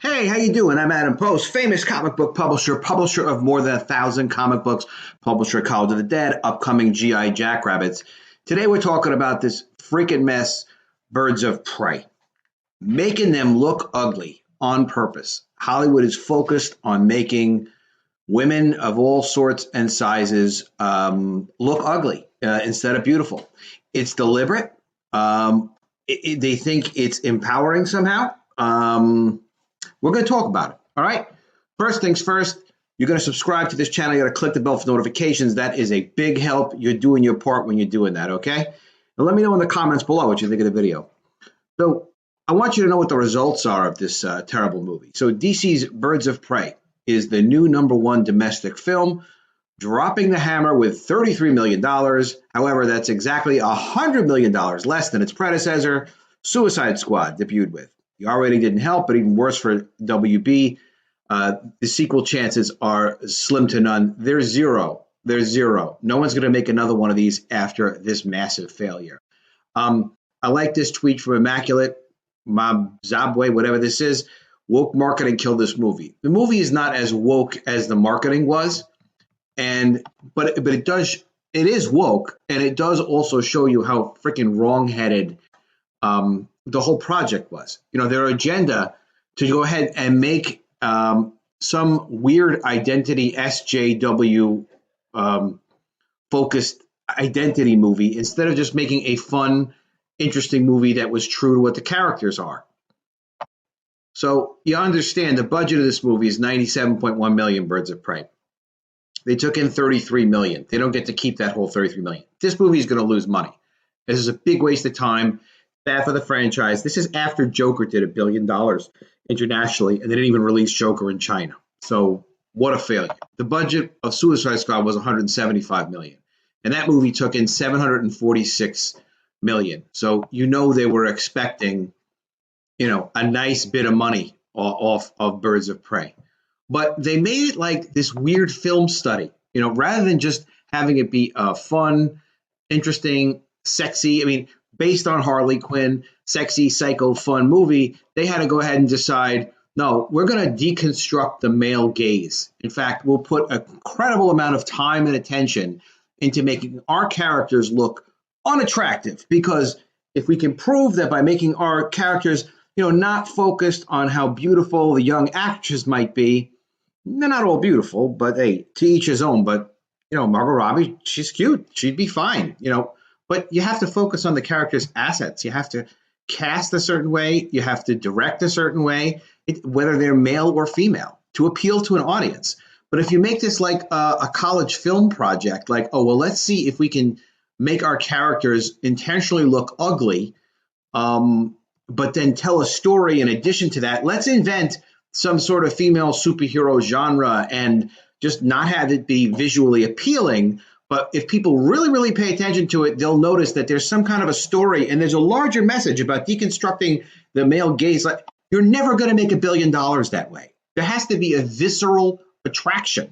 Hey, how you doing? I'm Adam Post, famous comic book publisher, publisher of more than 1,000 comic books, publisher of College of the Dead, upcoming GI Jackrabbits. Today we're talking about this freaking mess, Birds of Prey, making them look ugly on purpose. Hollywood is focused on making women of all sorts and sizes look ugly instead of beautiful. It's deliberate. They think it's empowering somehow. We're going to talk about it. All right. First things first, you're going to subscribe to this channel. You got to click the bell for notifications. That is a big help. You're doing your part when you're doing that. Okay. And let me know in the comments below what you think of the video. So I want you to know what the results are of this terrible movie. So DC's Birds of Prey is the new #1 domestic film, dropping the hammer with $33 million. However, that's exactly $100 million less than its predecessor, Suicide Squad, debuted with. The R rating didn't help, but even worse for WB. The sequel chances are slim to none. There's zero. There's zero. No one's going to make another one of these after this massive failure. I like this tweet from Immaculate, Mob Zabwe, whatever this is. Woke marketing killed this movie. The movie is not as woke as the marketing was, but it is woke, and it does also show you how freaking wrongheaded the whole project was. You know, their agenda to go ahead and make some weird identity SJW focused identity movie instead of just making a fun, interesting movie that was true to what the characters are. So you understand the budget of this movie is 97.1 million. Birds of Prey. They took in 33 million. They don't get to keep that whole 33 million. This movie is going to lose money. This is a big waste of time. Bad for the franchise. This is after Joker did $1 billion internationally, and they didn't even release Joker in China. So what a failure. The budget of Suicide Squad was 175 million, and that movie took in 746 million. So you know they were expecting, a nice bit of money off of Birds of Prey. But they made it like this weird film study, rather than just having it be fun, interesting, sexy. I mean, based on Harley Quinn, sexy, psycho, fun movie, they had to go ahead and decide, no, we're going to deconstruct the male gaze. In fact, we'll put an incredible amount of time and attention into making our characters look unattractive. Because if we can prove that by making our characters, not focused on how beautiful the young actresses might be, they're not all beautiful, but hey, to each his own. But, Margot Robbie, she's cute. She'd be fine, But you have to focus on the character's assets. You have to cast a certain way. You have to direct a certain way, whether they're male or female, to appeal to an audience. But if you make this like a college film project, like, oh, well, let's see if we can make our characters intentionally look ugly, but then tell a story in addition to that. Let's invent some sort of female superhero genre and just not have it be visually appealing. But if people really, really pay attention to it, they'll notice that there's some kind of a story and there's a larger message about deconstructing the male gaze. Like, you're never going to make $1 billion that way. There has to be a visceral attraction.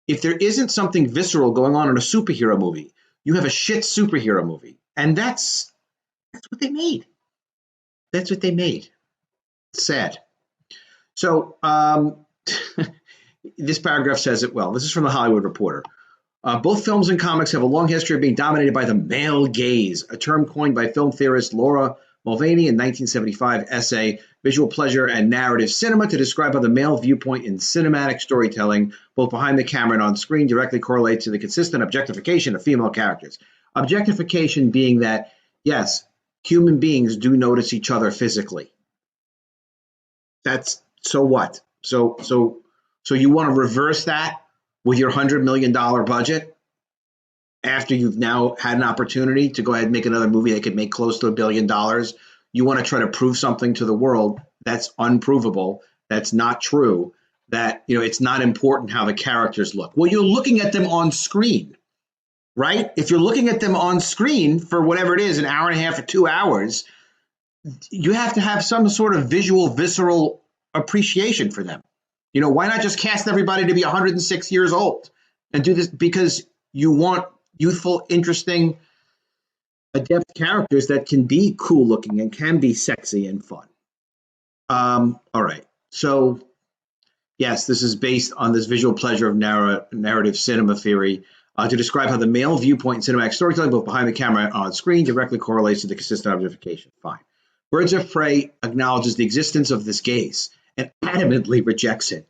If there isn't something visceral going on in a superhero movie, you have a shit superhero movie. And that's what they made. That's what they made. It's sad. So this paragraph says it well. This is from the Hollywood Reporter. Both films and comics have a long history of being dominated by the male gaze, a term coined by film theorist Laura Mulvaney in 1975 essay, Visual Pleasure and Narrative Cinema, to describe how the male viewpoint in cinematic storytelling, both behind the camera and on screen, directly correlates to the consistent objectification of female characters. Objectification being that, yes, human beings do notice each other physically. That's so what? So you want to reverse that with your $100 million budget after you've now had an opportunity to go ahead and make another movie that could make close to $1 billion? You want to try to prove something to the world that's unprovable, that's not true, that it's not important how the characters look. Well, you're looking at them on screen, right? If you're looking at them on screen for whatever it is, an hour and a half or 2 hours, you have to have some sort of visual, visceral appreciation for them. Why not just cast everybody to be 106 years old and do this? Because you want youthful, interesting, adept characters that can be cool looking and can be sexy and fun. All right. So, yes, this is based on this visual pleasure of narrative cinema theory to describe how the male viewpoint in cinematic storytelling, both behind the camera and on screen, directly correlates to the consistent objectification. Fine. Birds of Prey acknowledges the existence of this gaze and adamantly rejects it.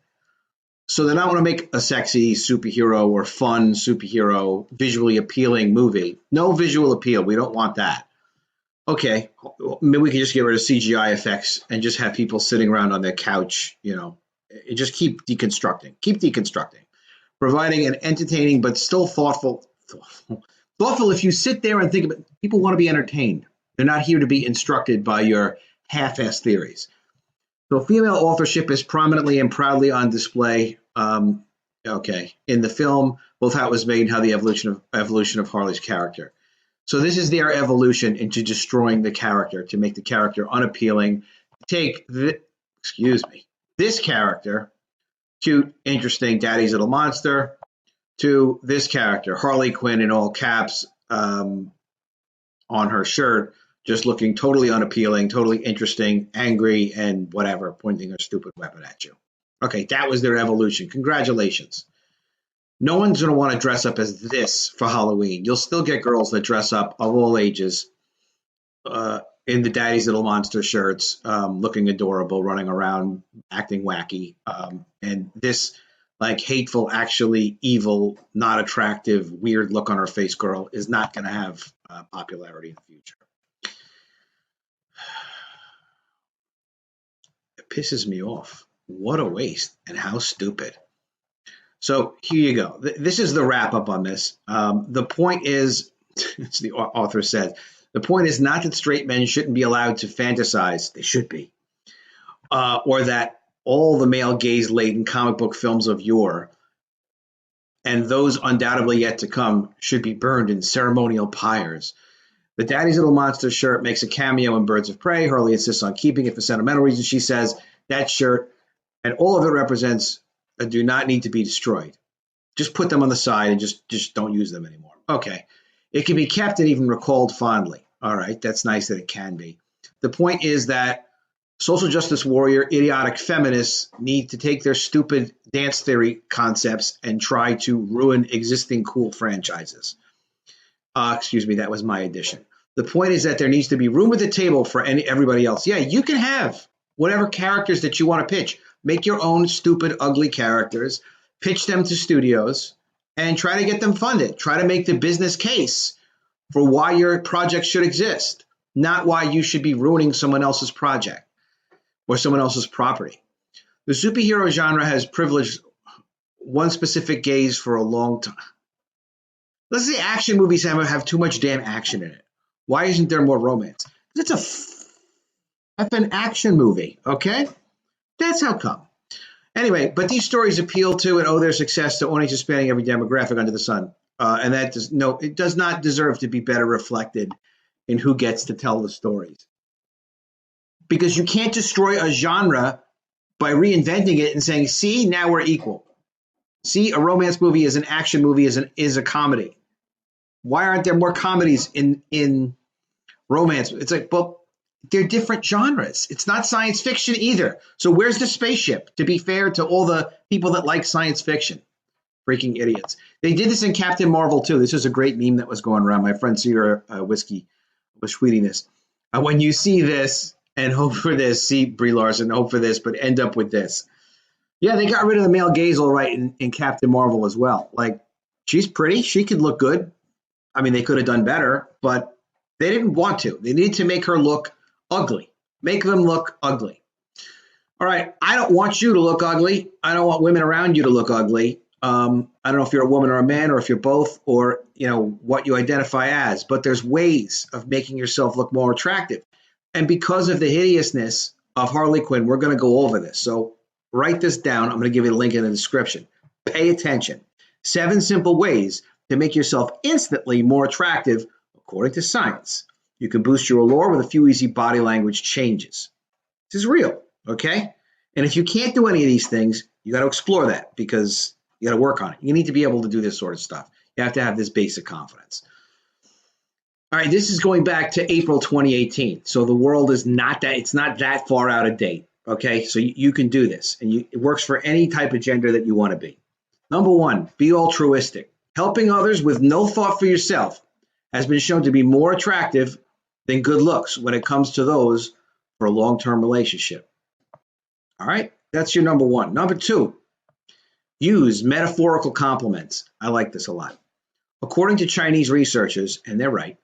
So they don't want to make a sexy superhero or fun superhero, visually appealing movie. No visual appeal. We don't want that. Okay, maybe we can just get rid of CGI effects and just have people sitting around on their couch, just keep deconstructing. Keep deconstructing. Providing an entertaining but still thoughtful. Thoughtful if you sit there and think about it, people want to be entertained. They're not here to be instructed by your half-assed theories. So female authorship is prominently and proudly on display. In the film, both how it was made and how the evolution of Harley's character. So this is their evolution into destroying the character, to make the character unappealing. Take this character, cute, interesting, daddy's little monster, to this character, Harley Quinn in all caps, on her shirt, just looking totally unappealing, totally interesting, angry, and whatever, pointing her stupid weapon at you. Okay, that was their evolution. Congratulations. No one's going to want to dress up as this for Halloween. You'll still get girls that dress up of all ages in the daddy's little monster shirts, looking adorable, running around, acting wacky. And this hateful, actually evil, not attractive, weird look on her face girl is not going to have popularity in the future. It pisses me off. What a waste and how stupid. So here you go. This is the wrap up on this. The point is, as the author said, the point is not that straight men shouldn't be allowed to fantasize. They should be. Or that all the male gaze-laden comic book films of yore, and those undoubtedly yet to come, should be burned in ceremonial pyres. The Daddy's Little Monster shirt makes a cameo in Birds of Prey. Harley insists on keeping it for sentimental reasons. She says that shirt and all of it represents do not need to be destroyed. Just put them on the side and just don't use them anymore. Okay. It can be kept and even recalled fondly. All right. That's nice that it can be. The point is that social justice warrior, idiotic feminists need to take their stupid dance theory concepts and try to ruin existing cool franchises. That was my addition. The point is that there needs to be room at the table for everybody else. Yeah, you can have whatever characters that you want to pitch. Make your own stupid, ugly characters, pitch them to studios, and try to get them funded. Try to make the business case for why your project should exist, not why you should be ruining someone else's project or someone else's property. The superhero genre has privileged one specific gaze for a long time. Let's say action movies have too much damn action in it. Why isn't there more romance? It's a effing action movie, okay? That's how come. Anyway, but these stories appeal to and owe their success to audiences spanning every demographic under the sun. And it does not deserve to be better reflected in who gets to tell the stories. Because you can't destroy a genre by reinventing it and saying, see, now we're equal. See, a romance movie is an action movie is a comedy. Why aren't there more comedies in romance? It's like, well, they're different genres. It's not science fiction either. So where's the spaceship? To be fair to all the people that like science fiction. Freaking idiots. They did this in Captain Marvel too. This was a great meme that was going around. My friend Sierra Whiskey was tweeting this. When you see this and hope for this, see Brie Larson, hope for this, but end up with this. Yeah, they got rid of the male gaze all right in Captain Marvel as well. Like, she's pretty. She could look good. I mean, they could have done better, but they didn't want to. They needed to make her look ugly. Make them look ugly. All right, I don't want you to look ugly. I don't want women around you to look ugly. I don't know if you're a woman or a man or if you're both or, what you identify as, but there's ways of making yourself look more attractive. And because of the hideousness of Harley Quinn, we're going to go over this. So write this down. I'm going to give you a link in the description. Pay attention. 7 simple ways to make yourself instantly more attractive, according to science. You can boost your allure with a few easy body language changes. This is real, okay? And if you can't do any of these things, you got to explore that because you got to work on it. You need to be able to do this sort of stuff. You have to have this basic confidence. All right, this is going back to April 2018. So the world is it's not that far out of date. Okay, so you can do this, and it works for any type of gender that you want to be. Number one, be altruistic. Helping others with no thought for yourself has been shown to be more attractive than good looks when it comes to those for a long-term relationship. All right, that's your number one. Number two, use metaphorical compliments. I like this a lot. According to Chinese researchers, and they're right,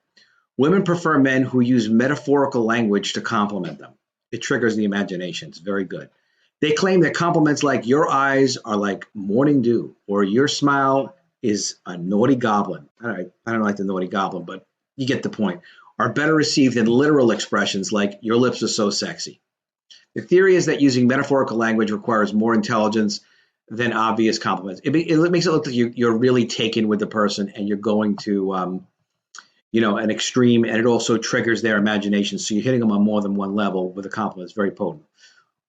women prefer men who use metaphorical language to compliment them. It triggers the imagination. It's very good. They claim that compliments like your eyes are like morning dew or your smile is a naughty goblin. All right, I don't like the naughty goblin, but you get the point. Are better received than literal expressions like your lips are so sexy. The theory is that using metaphorical language requires more intelligence than obvious compliments. It makes it look like you're really taken with the person and you're going to an extreme, and it also triggers their imagination. So you're hitting them on more than one level with a compliment. It's very potent.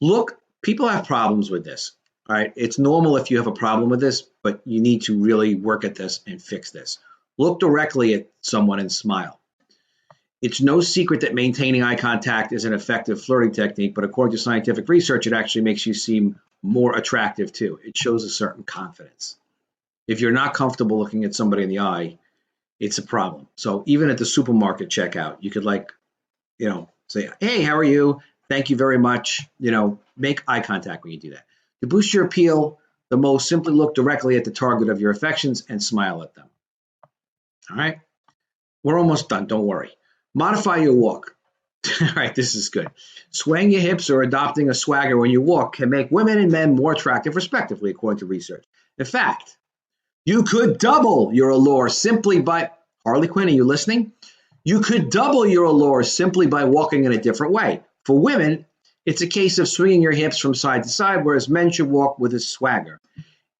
Look, people have problems with this. All right. It's normal if you have a problem with this, but you need to really work at this and fix this. Look directly at someone and smile. It's no secret that maintaining eye contact is an effective flirting technique, but according to scientific research, it actually makes you seem more attractive too. It shows a certain confidence. If you're not comfortable looking at somebody in the eye, it's a problem. So even at the supermarket checkout, you could say, hey, how are you? Thank you very much. Make eye contact when you do that. To boost your appeal, the most simply look directly at the target of your affections and smile at them. All right. We're almost done. Don't worry. Modify your walk. All right. This is good. Swaying your hips or adopting a swagger when you walk can make women and men more attractive, respectively, according to research. In fact, you could double your allure simply by, Harley Quinn, are you listening? You could double your allure simply by walking in a different way. For women, it's a case of swinging your hips from side to side, whereas men should walk with a swagger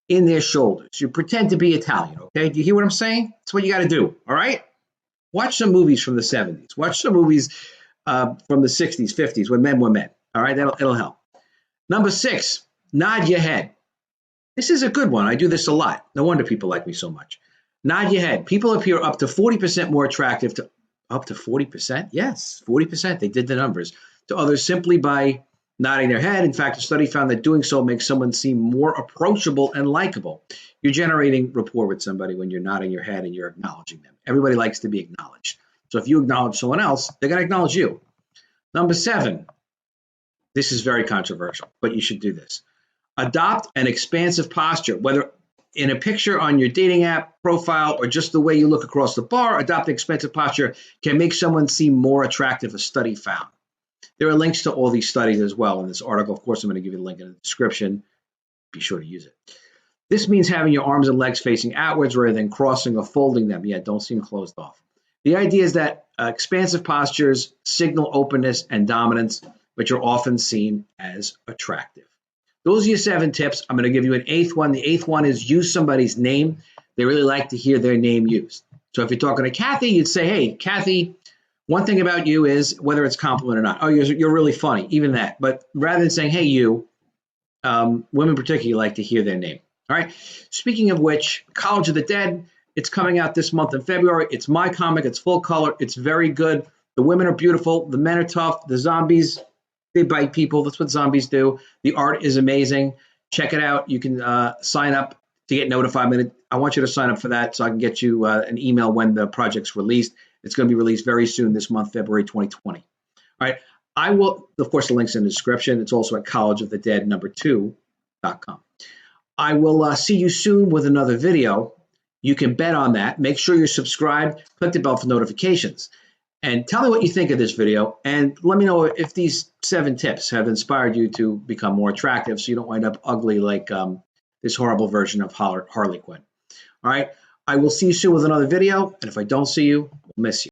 in their shoulders. You pretend to be Italian, okay? Do you hear what I'm saying? That's what you got to do, all right? Watch some movies from the 70s. Watch some movies from the 60s, 50s when men were men, all right? It'll help. Number 6, nod your head. This is a good one. I do this a lot. No wonder people like me so much. Nod your head. People appear up to 40% more attractive to up to 40%? Yes, 40%. They did the numbers to others simply by nodding their head. In fact, a study found that doing so makes someone seem more approachable and likable. You're generating rapport with somebody when you're nodding your head and you're acknowledging them. Everybody likes to be acknowledged. So if you acknowledge someone else, they're going to acknowledge you. Number 7, this is very controversial, but you should do this. Adopt an expansive posture, whether in a picture on your dating app profile or just the way you look across the bar. Adopting expansive posture can make someone seem more attractive, a study found. There are links to all these studies as well in this article. Of course, I'm going to give you the link in the description. Be sure to use it. This means having your arms and legs facing outwards rather than crossing or folding them. Yeah, don't seem closed off. The idea is that expansive postures signal openness and dominance, which are often seen as attractive. Those are your 7 tips. I'm going to give you an 8th one. The 8th one is use somebody's name. They really like to hear their name used. So if you're talking to Kathy, you'd say, hey, Kathy, one thing about you is, whether it's a compliment or not, oh, you're really funny, even that. But rather than saying, hey, you, women particularly like to hear their name. All right. Speaking of which, College of the Dead, it's coming out this month in February. It's my comic. It's full color. It's very good. The women are beautiful. The men are tough. The zombies, they bite people. That's what zombies do. The art is amazing. Check it out. You can sign up to get notified. I want you to sign up for that so I can get you an email when the project's released. It's going to be released very soon this month, February 2020. All right. I will, of course, the link's in the description. It's also at collegeofthedead2.com. I will see you soon with another video. You can bet on that. Make sure you're subscribed. Click the bell for notifications. And tell me what you think of this video. And let me know if these 7 tips have inspired you to become more attractive so you don't wind up ugly like this horrible version of Harley Quinn. All right. I will see you soon with another video. And if I don't see you, I'll miss you.